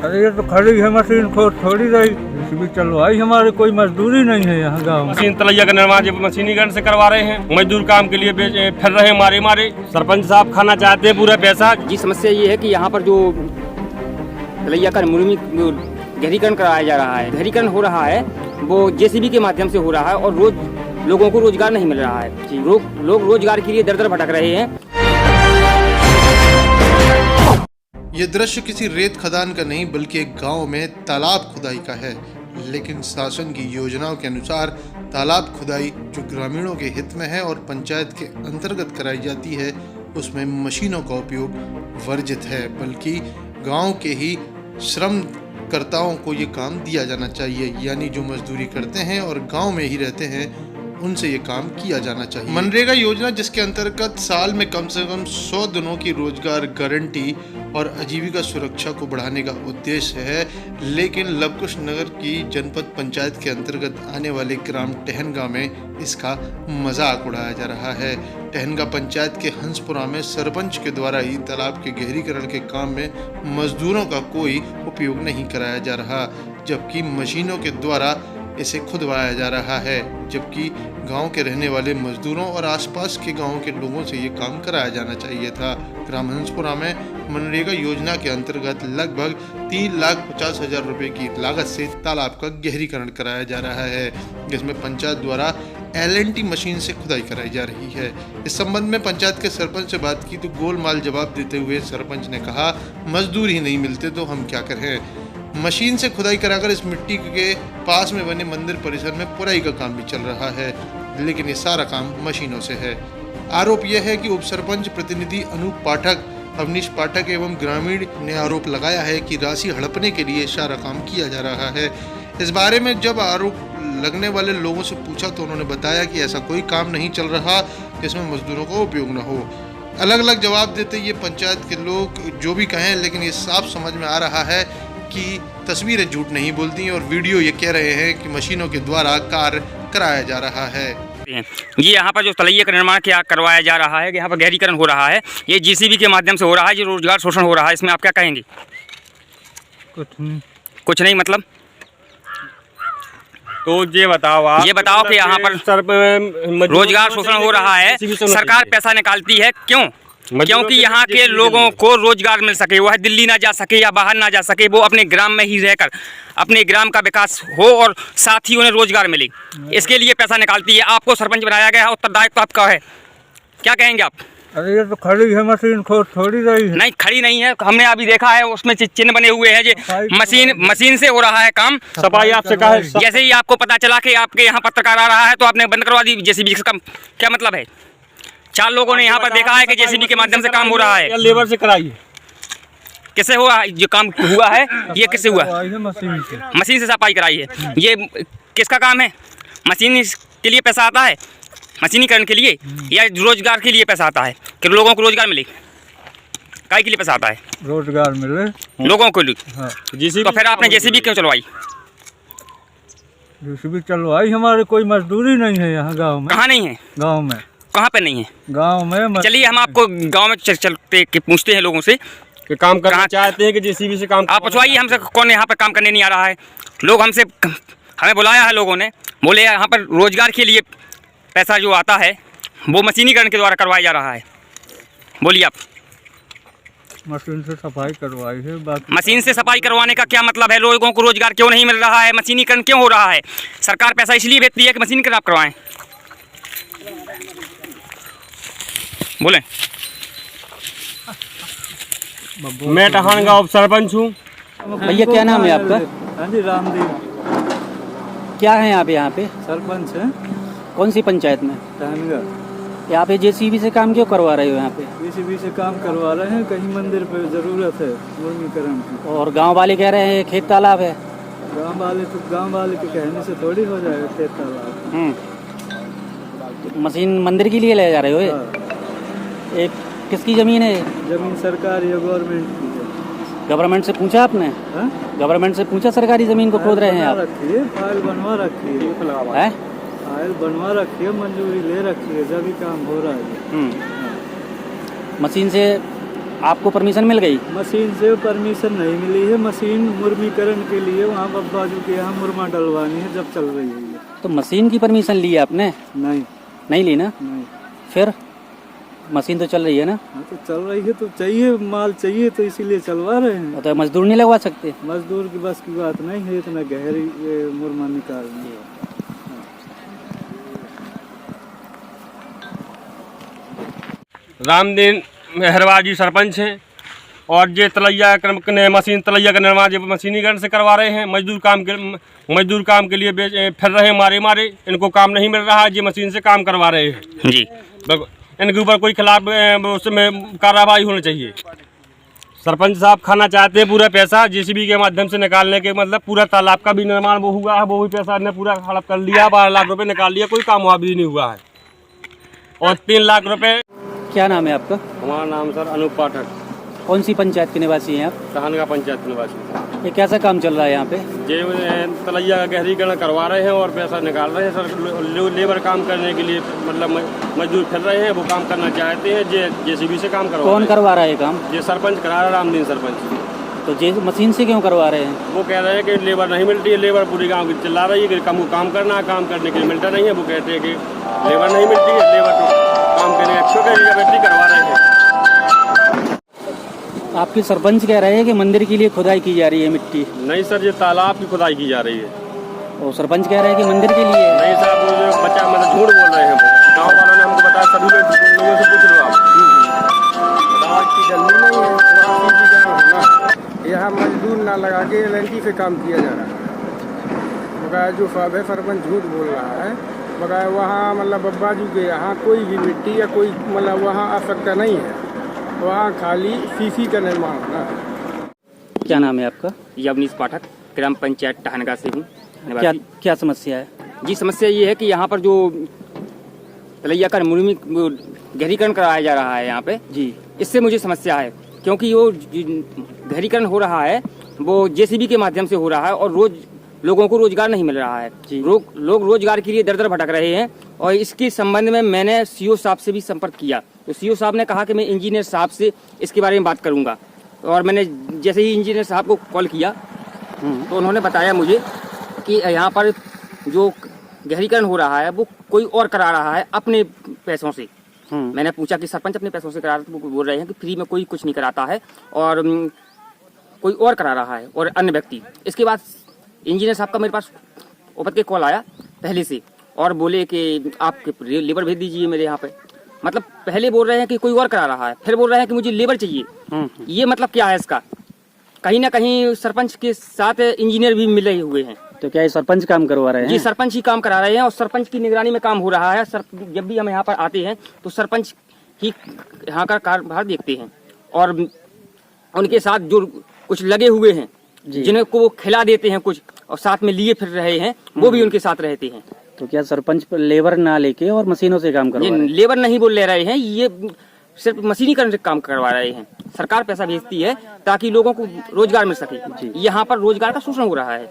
अरे ये तो खड़ी है मशीन, थोड़ी रही भी चलवाई, हमारे कोई मजदूरी नहीं है यहाँ गाँव में। मशीन तलैया का निर्माण जब मशीनीकरण से करवा रहे हैं, मजदूर काम के लिए फिर रहे हैं मारे। सरपंच साहब खाना चाहते हैं पूरा पैसा। जी समस्या ये है कि यहाँ पर जो तलैया का गहरीकरण कराया जा रहा है, गहरीकरण हो रहा है वो जेसीबी के माध्यम से हो रहा है और रोज लोगों को रोजगार नहीं मिल रहा है। लोग रोजगार के लिए दर दर भटक रहे हैं। ये दृश्य किसी रेत खदान का नहीं बल्कि एक गांव में तालाब खुदाई का है। लेकिन शासन की योजनाओं के अनुसार तालाब खुदाई जो ग्रामीणों के हित में है और पंचायत के अंतर्गत कराई जाती है, उसमें मशीनों का उपयोग वर्जित है, बल्कि गांव के ही श्रमकर्ताओं को ये काम दिया जाना चाहिए। यानी जो मजदूरी करते हैं और गांव में ही रहते हैं, उनसे ये काम किया जाना चाहिए। मनरेगा योजना जिसके अंतर्गत साल में कम से कम 100 दिनों की रोजगार गारंटी और आजीविका सुरक्षा को बढ़ाने का उद्देश्य है। लेकिन लवकुश नगर की जनपद पंचायत के अंतर्गत आने वाले ग्राम टहनगा में इसका मजाक उड़ाया जा रहा है। टहनगा पंचायत के हंसपुरा में सरपंच के द्वारा ही तालाब के गहरीकरण के काम में मजदूरों का कोई उपयोग नहीं कराया जा रहा, जबकि मशीनों के द्वारा इसे खुदवाया जा रहा है। जबकि गांव के रहने वाले मजदूरों और आसपास के गांवों के लोगों से ये काम कराया जाना चाहिए था। ग्राम हंसपुरा में मनरेगा योजना के अंतर्गत लगभग 3,50,000 रुपए की लागत से तालाब का गहरीकरण कराया जा रहा है, जिसमें पंचायत द्वारा LNT मशीन से खुदाई कराई जा रही है। इस संबंध में पंचायत के सरपंच से बात की तो गोलमाल जवाब देते हुए सरपंच ने कहा, मजदूर ही नहीं मिलते तो हम क्या करें। मशीन से खुदाई कराकर इस मिट्टी के पास में बने मंदिर परिसर में पुराई का काम भी चल रहा है, लेकिन ये सारा काम मशीनों से है। आरोप यह है कि उप सरपंच प्रतिनिधि अनूप पाठक, अवनीश पाठक एवं ग्रामीण ने आरोप लगाया है कि राशि हड़पने के लिए सारा काम किया जा रहा है। इस बारे में जब आरोप लगने वाले लोगों से पूछा तो उन्होंने बताया कि ऐसा कोई काम नहीं चल रहा जिसमें मजदूरों का उपयोग न हो। अलग अलग जवाब देते ये पंचायत के लोग जो भी कहें, लेकिन ये साफ समझ में आ रहा है कि तस्वीरें झूठ नहीं बोलती और वीडियो ये कह रहे हैं कि मशीनों के द्वारा कार्य कराया जा रहा है। ये यहाँ पर जो तलैया का निर्माण क्या करवाया जा रहा है, यहाँ पर गहरीकरण हो रहा है, ये जेसीबी के माध्यम से हो रहा है, जो रोजगार शोषण हो रहा है, इसमें आप क्या कहेंगे? कुछ नहीं मतलब तो ये बताओ कि यहाँ पर रोजगार शोषण हो रहा है, सरकार पैसा निकालती है क्यों? क्योंकि यहाँ के लोगों को रोजगार मिल सके, वह दिल्ली ना जा सके या बाहर ना जा सके, वो अपने ग्राम में ही रहकर अपने ग्राम का विकास हो और साथ ही उन्हें रोजगार मिले, इसके लिए पैसा निकालती है। आपको सरपंच बनाया गया है, उत्तरदायित्व आपका है, क्या कहेंगे आप? अरे ये तो खड़ी है मशीन, थोड़ी रही है। नहीं खड़ी नहीं है, हमने अभी देखा है उसमें चिन्ह बने हुए हैं। जो मशीन से हो रहा है काम। सफाई आपसे कहा है, जैसे ही आपको पता चला कि आपके यहाँ पत्रकार आ रहा है तो आपने बंद करवा दी जेसीबी का काम, क्या मतलब है? 4 लोगों ने यहाँ पर देखा है कि जेसीबी के माध्यम से काम हो रहा है। लेबर से कराइए। किससे हुआ जो काम हुआ है? ये किससे हुआ? मशीन से सफाई कराई है। ये किसका काम है? मशीन के लिए पैसा आता है, मशीनीकरण के लिए, या रोजगार के लिए पैसा आता है कि लोगों को रोजगार मिले? काय के लिए पैसा आता है? रोजगार मिले लोगों को। हाँ। तो फिर आपने जेसीबी क्यों चलवाई? जेसीबी चलवाई, हमारे कोई मजदूरी नहीं है यहाँ गाँव में। कहाँ नहीं है? गाँव में। कहाँ पे नहीं है? गाँव में। चलिए हम आपको गाँव में चलते पूछते हैं लोगों से कि काम करना चाहते हैं कि जेसीबी से काम। आप पूछवाइए हमसे, कौन यहाँ पर काम करने नहीं आ रहा है? लोग हमसे, हमें बुलाया है लोगों ने, बोले यहाँ पर रोजगार के लिए पैसा जो आता है वो मशीनीकरण के द्वारा करवाया जा रहा है। बोलिए आप। मशीन से सफाई करवाई है। मशीन से सफाई करवाने का क्या मतलब है? लोगों को रोजगार क्यों नहीं मिल रहा है? मशीनीकरण क्यों हो रहा है? सरकार पैसा इसलिए भेजती है कि मशीनीकरण आप करवाएं। बोले। मैं टहनगा उप सरपंच हूँ। भैया क्या नाम है आपका? हाँ जी, रामदेव। क्या है आप यहाँ पे? सरपंच है। कौन सी पंचायत में? टहनगा। यहाँ पे जेसीबी से काम क्यों करवा रहे हो? यहाँ पे जेसीबी से काम करवा रहे हैं, कहीं मंदिर पे जरूरत है मुर्गीकरण की। और गांव वाले कह रहे हैं खेत तालाब है। गांव वाले के कहने से थोड़ी हो जाएगा खेत तालाब। तो मशीन मंदिर के लिए ले जा रहे हो? हाँ। एक किसकी जमीन है? जमीन सरकारी है, गवर्नमेंट की है। गवर्नमेंट से पूछा आपने? गवर्नमेंट से पूछा सरकारी जमीन को खोद रहे हैं आप? फाइल बनवा रखी है, फाइल बनवा रखी है, मंजूरी ले रखी है, जब भी काम हो रहा है। मशीन से आपको परमिशन मिल गई? मशीन से परमिशन नहीं मिली है। मशीन मुर्मीकरण के लिए वहाँ बाजू के यहाँ मुरमा डलवानी है, जब चल रही है ये। तो मशीन की परमिशन ली है आपने? नहीं ली ना? नहीं। फिर मशीन तो चल रही है ना? हाँ तो चल रही है, तो चाहिए माल चाहिए, तो इसीलिए चलवा रहे हैं। तो मजदूर नहीं लगवा सकते? मजदूर की बस की बात नहीं है, इतना गहरी मुरमा निकालनी है। रामदीन मेहरवा जी सरपंच हैं और ये तलैया मशीन तलैया का निर्माण जो मशीनीकरण से करवा रहे हैं। मजदूर काम के लिए फिर रहे मारे इनको काम नहीं मिल रहा है, ये मशीन से काम करवा रहे हैं जी। इनके ऊपर कोई खिलाफ उसमें कार्रवाई होनी चाहिए। सरपंच साहब खाना चाहते हैं पूरा पैसा जेसीबी के माध्यम से निकालने के, मतलब पूरा तालाब का भी निर्माण वो हुआ है, वो भी पैसा ने पूरा हड़प कर लिया, 12 लाख रुपए निकाल लिया, कोई काम वहाँ भी नहीं हुआ है। और 3 लाख रुपए। क्या नाम है आपका? हमारा नाम सर अनूप पाठक। कौन सी पंचायत के निवासी हैं आप? तहनगा पंचायत निवासी। ये कैसा काम चल रहा है यहाँ पे? ये तलैया का गहरीकरण करवा रहे हैं और पैसा निकाल रहे हैं सर। लेबर काम करने के लिए मतलब मजदूर फिर रहे हैं, वो काम करना चाहते हैं, जेसीबी से काम करवा। कौन करवा रहा है काम? ये सरपंच करा रहा है, रामदीन सरपंच। तो जे मशीन से क्यों करवा रहे हैं? वो कह रहे हैं कि लेबर नहीं मिलती है, लेबर पूरी गांव की चिल्ला रही है कि काम करना है, काम करने के लिए मिलता नहीं है। वो कहते हैं कि लेबर नहीं मिलती है, लेबर तो काम करने छोटे व्यक्ति करवा रहे हैं। आपके सरपंच कह रहे हैं कि मंदिर के लिए खुदाई की जा रही है मिट्टी। नहीं सर, ये तालाब की खुदाई की जा रही है। और सरपंच कह रहे हैं कि मंदिर के लिए। नहीं सर, वो जो बच्चा मतलब झूठ बोल रहे हैं। वो गाँव वालों ने हमको बताया, सभी लोगों से पूछ लो आप। की जल्दी नहीं है, वहाँ की जगह होना। यहाँ मजदूर ना लगा के लड़की से काम किया जा रहा है। बकाया जो साहब है सरपंच झूठ बोल रहा है। बकाया वहाँ मतलब बब्बाजू के यहाँ कोई भी मिट्टी या कोई मतलब वहाँ आवश्यकता नहीं है, वहाँ खाली सीसी का निर्माण होना है। क्या नाम है आपका? यवनीश पाठक, ग्राम पंचायत टहनगा से हूँ। क्या समस्या है? जी, समस्या ये है कि यहाँ पर जो तलैया का गहरीकरण कराया जा रहा है यहाँ पे जी, इससे मुझे समस्या है, क्योंकि वो गहरीकरण हो रहा है वो जेसीबी के माध्यम से हो रहा है और रोज लोगों को रोजगार नहीं मिल रहा है। लोग रोजगार के लिए दर दर भटक रहे हैं। और इसके संबंध में मैंने सीओ साहब से भी संपर्क किया, तो सीओ साहब ने कहा कि मैं इंजीनियर साहब से इसके बारे में बात करूंगा। और मैंने जैसे ही इंजीनियर साहब को कॉल किया तो उन्होंने बताया मुझे कि यहाँ पर जो गहरीकरण हो रहा है वो कोई और करा रहा है अपने पैसों से। मैंने पूछा कि सरपंच अपने पैसों से करा रहा है, तो वो बोल रहे हैं कि फ्री में कोई कुछ नहीं कराता है और कोई और करा रहा है और अन्य व्यक्ति। इसके बाद इंजीनियर साहब का मेरे पास ऊपर के कॉल आया पहले से और बोले कि आप लेबर भेज दीजिए मेरे यहाँ पे। मतलब पहले बोल रहे हैं कि कोई और करा रहा है, फिर बोल रहे हैं कि मुझे लेबर चाहिए। ये मतलब क्या है इसका? कहीं ना कहीं सरपंच के साथ इंजीनियर भी मिले हुए हैं। तो क्या ये सरपंच काम करवा रहे हैं? जी, सरपंच ही काम करा रहे हैं और सरपंच की निगरानी में काम हो रहा है। जब भी हम यहाँ पर आते हैं तो सरपंच ही यहाँ का कार्यभार देखते हैं और उनके साथ जो कुछ लगे हुए हैं जिनको वो खिला देते हैं कुछ और साथ में लिए फिर रहे हैं, वो भी उनके साथ रहते हैं। तो क्या सरपंच लेबर ना लेके और मशीनों से काम करवा रहे हैं? लेबर नहीं बोल ले रहे हैं, ये सिर्फ मशीनीकरण से काम करवा रहे हैं। सरकार पैसा भेजती है ताकि लोगों को रोजगार मिल सके। यहाँ पर रोजगार का शोषण हो रहा है।